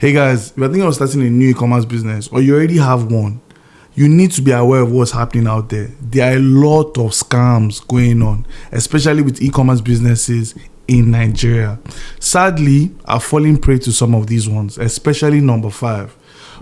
Hey guys, if you're thinking of starting a new e-commerce business or you already have one, you need to be aware of what's happening out there. There are a lot of scams going on, especially with e-commerce businesses in Nigeria. Sadly, I've fallen prey to some of these ones, especially number 5.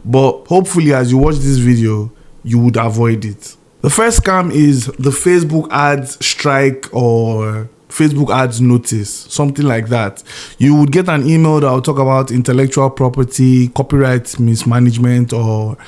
But hopefully as you watch this video, you would avoid it. The first scam is the Facebook ads strike or Facebook ads notice, something like that. You would get an email that will talk about intellectual property, copyright mismanagement or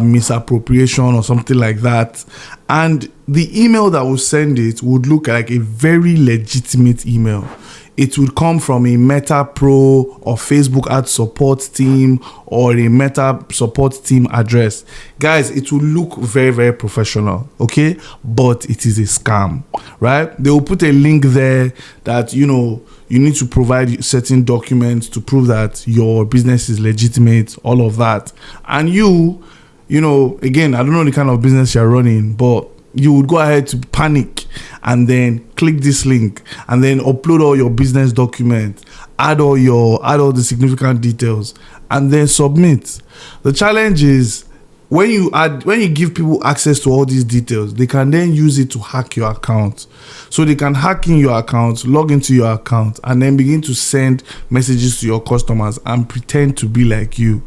misappropriation or something like that. And the email that will send it would look like a very legitimate email. It would come from a Meta Pro or Facebook ad support team or a Meta support team address. Guys, it will look very, very professional, okay? But it is a scam, right? They will put a link there that, you need to provide certain documents to prove that your business is legitimate, all of that. And again, I don't know the kind of business you're running, but you would go ahead to panic and then click this link and then upload all your business documents, add all the significant details and then submit. The challenge is when you give people access to all these details, they can then use it to hack your account. So they can hack in your account, log into your account and then begin to send messages to your customers and pretend to be like you.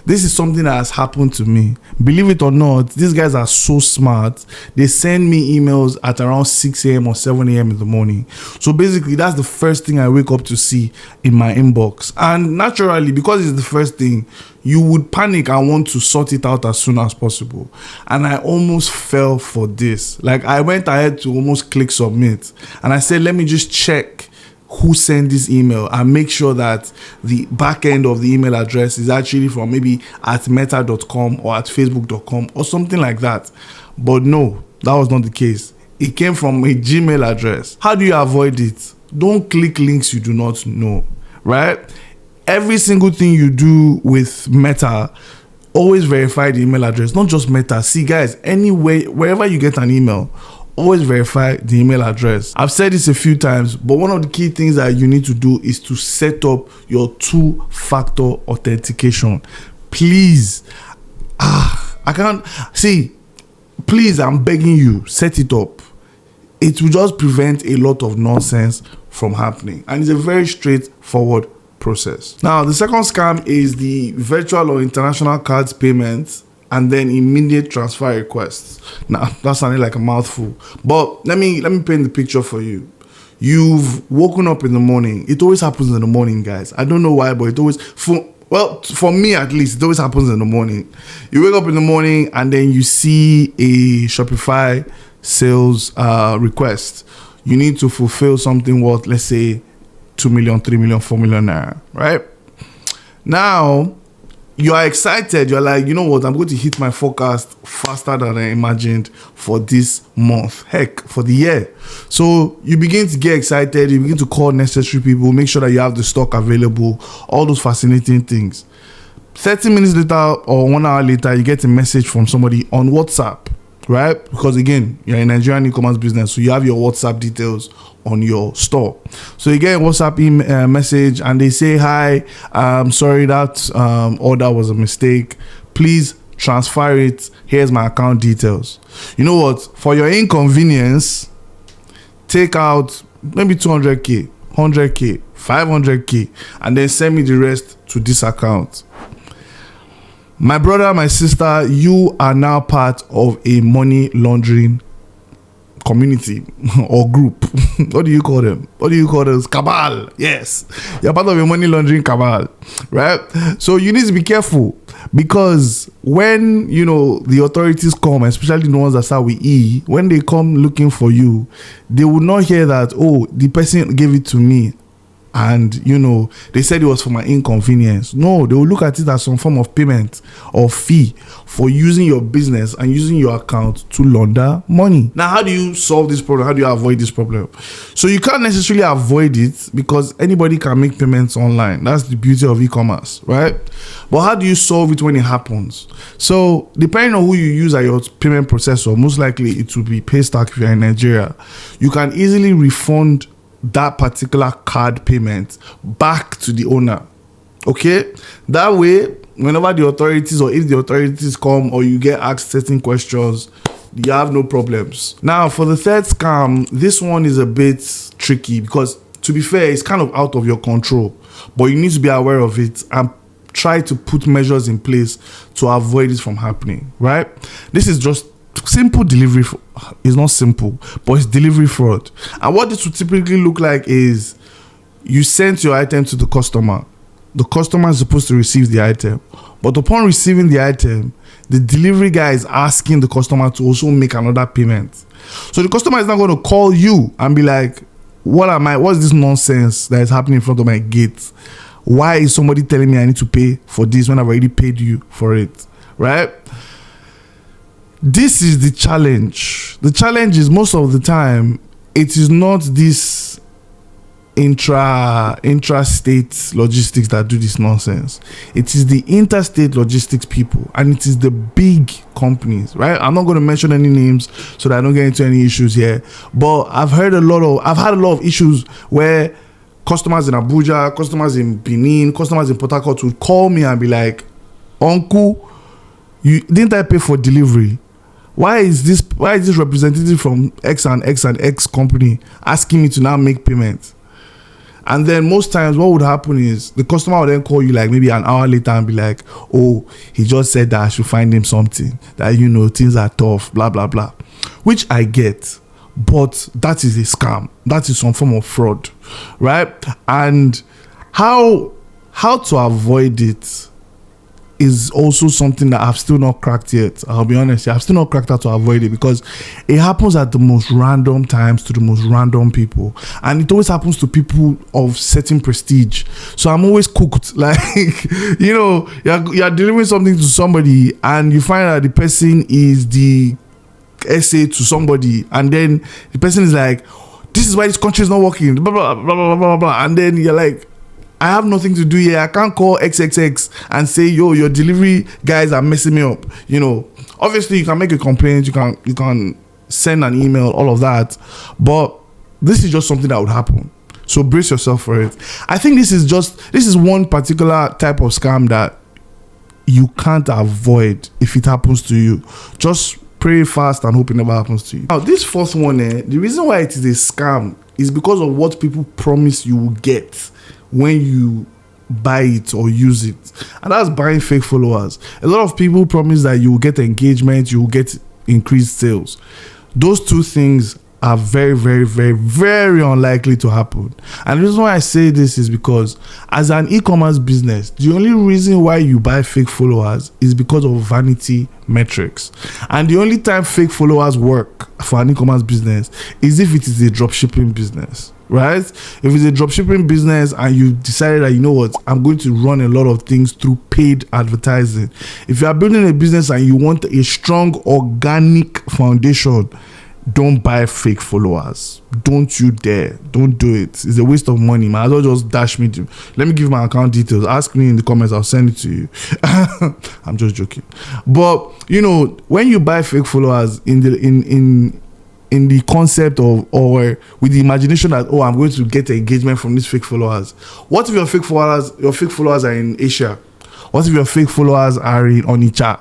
This is something that has happened to me. Believe it or not, these guys are so smart. They send me emails at around 6 a.m. or 7 a.m. in the morning. So basically, that's the first thing I wake up to see in my inbox. And naturally, because it's the first thing, you would panic and want to sort it out as soon as possible. And I almost fell for this. Like, I went ahead to almost click submit. And I said, let me just check who sent this email and make sure that the back end of the email address is actually from maybe at meta.com or at facebook.com or something like that. But no, that was not the case. It came from a Gmail address. How do you avoid it? Don't click links you do not know, right? Every single thing you do with Meta, always verify the email address, not just Meta. See guys, anyway, wherever you get an email, always verify the email address. I've said this a few times, but one of the key things that you need to do is to set up your 2-factor authentication. Please, please, I'm begging you, set it up. It will just prevent a lot of nonsense from happening. And it's a very straightforward process. Now, the second scam is the virtual or international cards payments and then immediate transfer requests. Now, that sounded like a mouthful, but let me paint the picture for you. You've woken up in the morning. It always happens in the morning, guys. I don't know why, but it always, for me at least, it always happens in the morning. You wake up in the morning and then you see a Shopify sales request. You need to fulfill something worth, let's say, 2 million, 3 million, 4 million naira, right? Now, you are excited. You're like, you know what? I'm going to hit my forecast faster than I imagined for this month. Heck, for the year. So you begin to get excited. You begin to call necessary people, make sure that you have the stock available, all those fascinating things. 30 minutes later or 1 hour later, you get a message from somebody on WhatsApp, right? Because again, you're a Nigerian e-commerce business, so you have your WhatsApp details on your store. So you get a WhatsApp message and they say, hi, sorry, that order was a mistake. Please transfer it. Here's my account details. You know what? For your inconvenience, take out maybe 200K, 100K, 500K, and then send me the rest to this account. My brother, my sister, you are now part of a money laundering community or group. What do you call them? What do you call this? Cabal. Yes, you're part of a money laundering cabal, right? So you need to be careful, because when the authorities come, especially the ones that start with E, when they come looking for you, they will not hear that, oh, the person gave it to me and they said it was for my inconvenience. No, they will look at it as some form of payment or fee for using your business and using your account to launder money. Now, how do you solve this problem? How do you avoid this problem? So you can't necessarily avoid it, because anybody can make payments online. That's the beauty of e-commerce, right? But how do you solve it when it happens? So depending on who you use as your payment processor, most likely it will be Paystack if you're in Nigeria. You can easily refund that particular card payment back to the owner. Okay, that way, whenever the authorities or if the authorities come or you get asked certain questions, you have no problems. Now, for the third scam, this one is a bit tricky because, to be fair, it's kind of out of your control, but you need to be aware of it and try to put measures in place to avoid it from happening, right? This is just simple delivery. It's not simple, but it's delivery fraud. And what this would typically look like is you send your item to the customer. The customer is supposed to receive the item, but upon receiving the item, the delivery guy is asking the customer to also make another payment. So the customer is not going to call you and be like, what's this nonsense that is happening in front of my gate? Why is somebody telling me I need to pay for this when I've already paid you for it, right? This is the challenge. The challenge is most of the time, it is not this intra-state logistics that do this nonsense. It is the interstate logistics people, and it is the big companies, right? I'm not going to mention any names so that I don't get into any issues here, but I've had a lot of issues where customers in Abuja, customers in Benin, customers in Port Harcourt would call me and be like, "Uncle, didn't I pay for delivery? Why is this representative from X and X and X company asking me to now make payment?" And then most times what would happen is the customer would then call you like maybe an hour later and be like, "Oh, he just said that I should find him something, that things are tough, blah blah blah," which I get, but that is a scam. That is some form of fraud, right? And how to avoid it is also something that I've still not cracked yet. I'll be honest, I've still not cracked how to avoid it because it happens at the most random times to the most random people, and it always happens to people of certain prestige. So I'm always cooked. Like, you're delivering something to somebody and you find out the person is the SA to somebody, and then the person is like, "This is why this country is not working, blah blah blah blah blah blah," and then you're like, "I have nothing to do here. I can't call XXX and say, yo, your delivery guys are messing me up." Obviously you can make a complaint, you can send an email, all of that, but this is just something that would happen. So brace yourself for it. I think this is one particular type of scam that you can't avoid if it happens to you. Just pray fast and hope it never happens to you. Now, this fourth one, the reason why it is a scam is because of what people promise you will get when you buy it or use it, and that's buying fake followers. A lot of people promise that you will get engagement, you will get increased sales. Those two things are very, very, very, very unlikely to happen. And the reason why I say this is because as an e-commerce business, the only reason why you buy fake followers is because of vanity metrics. And the only time fake followers work for an e-commerce business is if it is a dropshipping business, right? If it's a dropshipping business and you decided that, I'm going to run a lot of things through paid advertising. If you are building a business and you want a strong organic foundation, don't buy fake followers. Don't you dare. Don't do it. It's a waste of money. Might as well just dash me to. Let me give my account details. Ask me in the comments. I'll send it to you. I'm just joking. But when you buy fake followers in the concept of, or with the imagination that, I'm going to get engagement from these fake followers. What if your fake followers are in Asia? What if your fake followers are in Onitsha?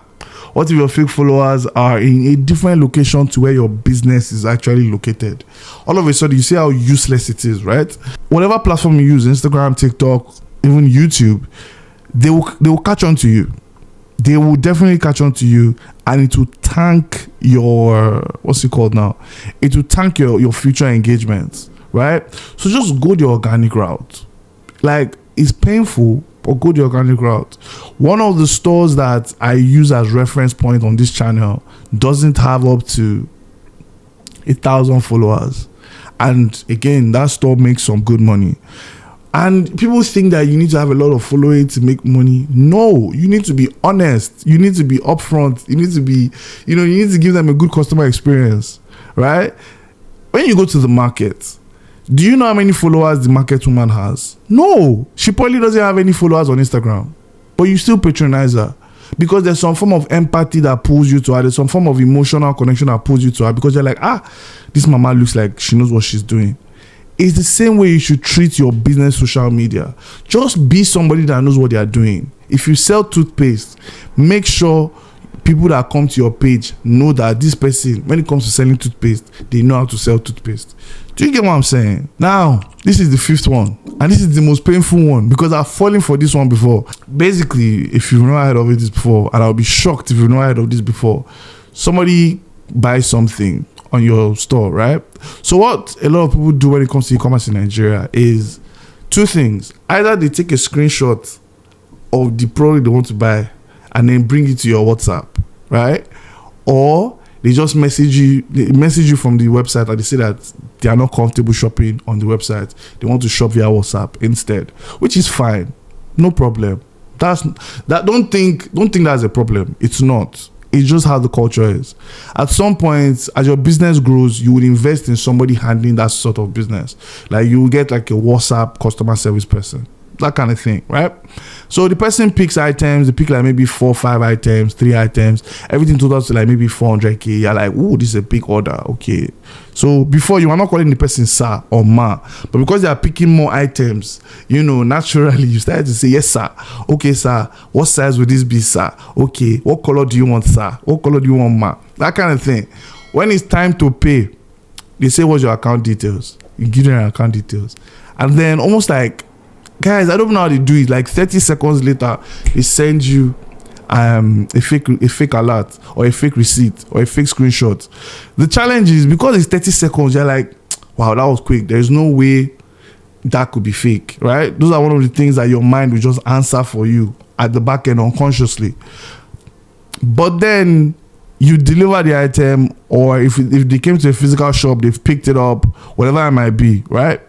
What if your fake followers are in a different location to where your business is actually located? All of a sudden, you see how useless it is, right? Whatever platform you use, Instagram, TikTok, even YouTube, they will catch on to you. They will definitely catch on to you, and it will tank your, what's it called now? It will tank your future engagements, right? So just go the organic route. Like, it's painful, but go the organic route. One of the stores that I use as reference point on this channel doesn't have up to 1,000 followers, and again, that store makes some good money. And people think that you need to have a lot of following to make money. No, you need to be honest. You need to be upfront. You need to be, you need to give them a good customer experience, right? When you go to the market, do you know how many followers the market woman has? No, she probably doesn't have any followers on Instagram, but you still patronize her because there's some form of empathy that pulls you to her. There's some form of emotional connection that pulls you to her because you're like, this mama looks like she knows what she's doing. It's the same way you should treat your business social media. Just be somebody that knows what they are doing. If you sell toothpaste, make sure people that come to your page know that this person, when it comes to selling toothpaste, they know how to sell toothpaste. Do you get what I'm saying? Now, this is the 5th one, and this is the most painful one because I've fallen for this one before. Basically, if you've not heard of this before, and I'll be shocked if you've not heard of this before, somebody buys something on your store, right? So what a lot of people do when it comes to e-commerce in Nigeria is 2 things. Either they take a screenshot of the product they want to buy and then bring it to your WhatsApp, right? Or they just message you from the website and they say that they are not comfortable shopping on the website. They want to shop via WhatsApp instead, which is fine. No problem. Don't think that's a problem. It's not. It's just how the culture is. At some point, as your business grows, you would invest in somebody handling that sort of business. Like you will get like a WhatsApp customer service person. That kind of thing, right? So the person picks items, they pick like maybe 4, 5 items, 3 items, everything totals to like maybe 400k. You're like, oh, this is a big order. Okay. So before you are not calling the person sir or ma, but because they are picking more items, naturally you started to say, yes, sir. Okay, sir. What size would this be, sir? Okay. What color do you want, sir? What color do you want, ma? That kind of thing. When it's time to pay, they say, what's your account details? You give them your account details. And then almost like, guys, I don't know how they do it. Like 30 seconds later, they send you a fake alert or a fake receipt or a fake screenshot. The challenge is because it's 30 seconds, you're like, wow, that was quick. There's no way that could be fake, right? Those are one of the things that your mind will just answer for you at the back end unconsciously. But then you deliver the item, or if they came to a physical shop, they've picked it up, whatever it might be, right?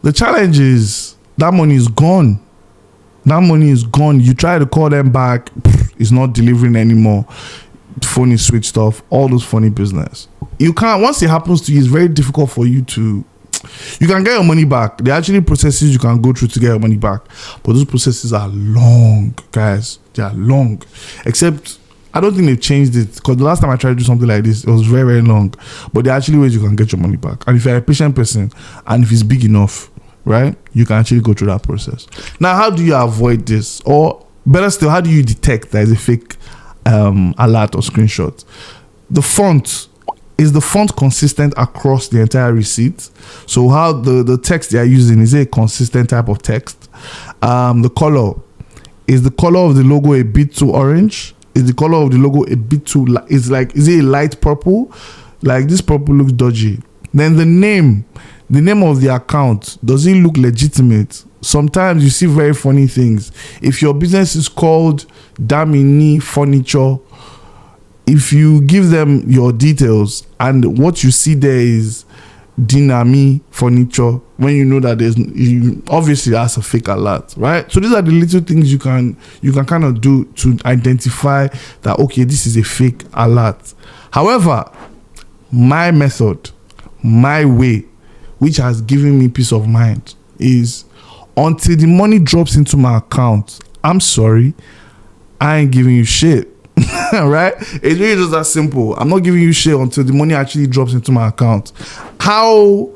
The challenge is that money is gone. That money is gone. You try to call them back, it's not delivering anymore. The phone is switched off. All those funny business. You can't. Once it happens to you, it's very difficult for you to. You can get your money back. There are actually processes you can go through to get your money back, but those processes are long, guys. They are long. Except I don't think they've changed it, because the last time I tried to do something like this, it was very, very long. But there are actually ways you can get your money back. And if you're a patient person, and if it's big enough, right, you can actually go through that process. Now, how do you avoid this? Or better still, how do you detect there is a fake alert or screenshot? The font. Is the font consistent across the entire receipt? So how the text they are using, is it a consistent type of text? The color. Is the color of the logo a bit too orange? Is the color of the logo a bit too is it a light purple? Like this purple looks dodgy. Then the name of the account, does it look legitimate? Sometimes you see very funny things. If your business is called Damini Furniture, if you give them your details and what you see there is Dinami Furniture, when you know that obviously that's a fake alert, right? So these are the little things you can kind of do to identify that, okay, this is a fake alert. However, my method, my way, which has given me peace of mind, is until the money drops into my account, I'm sorry, I ain't giving you shit. Right? It's really just that simple. I'm not giving you shit until the money actually drops into my account. How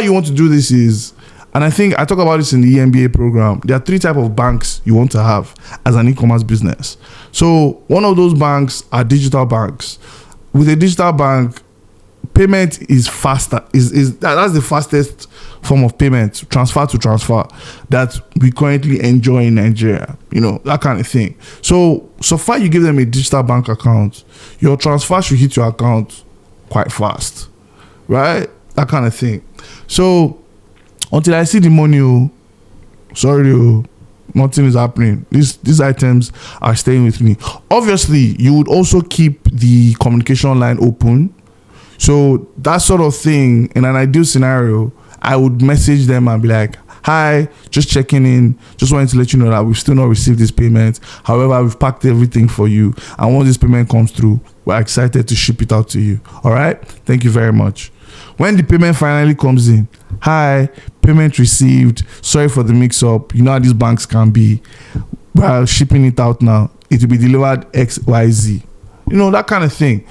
you want to do this is, and I think I talk about this in the EMBA program, there are 3 types of banks you want to have as an e-commerce business. So one of those banks are digital banks. With a digital bank, payment is faster. That's the fastest form of payment, transfer to transfer, that we currently enjoy in Nigeria. That kind of thing. So far you give them a digital bank account, your transfer should hit your account quite fast, right? That kind of thing. So until I see the money, nothing is happening. These items are staying with me. Obviously, you would also keep the communication line open. So that sort of thing, in an ideal scenario, I would message them and be like, hi, just checking in. Just wanted to let you know that we've still not received this payment. However, we've packed everything for you. And once this payment comes through, we're excited to ship it out to you. All right? Thank you very much. When the payment finally comes in, hi, payment received. Sorry for the mix-up. You know how these banks can be. We're shipping it out now. It will be delivered XYZ. That kind of thing.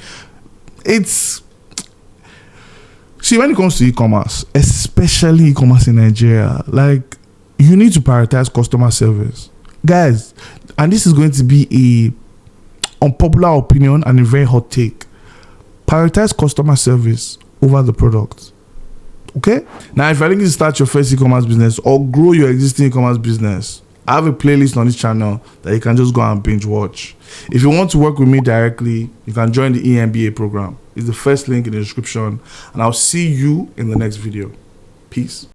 See, when it comes to e-commerce, especially e-commerce in Nigeria, like, you need to prioritize customer service, guys. And this is going to be a unpopular opinion and a very hot take. Prioritize customer service over the product. Okay? Now, if you're looking to start your first e-commerce business or grow your existing e-commerce business, I have a playlist on this channel that you can just go and binge watch. If you want to work with me directly, you can join the EMBA program. It's the first link in the description, and I'll see you in the next video. Peace.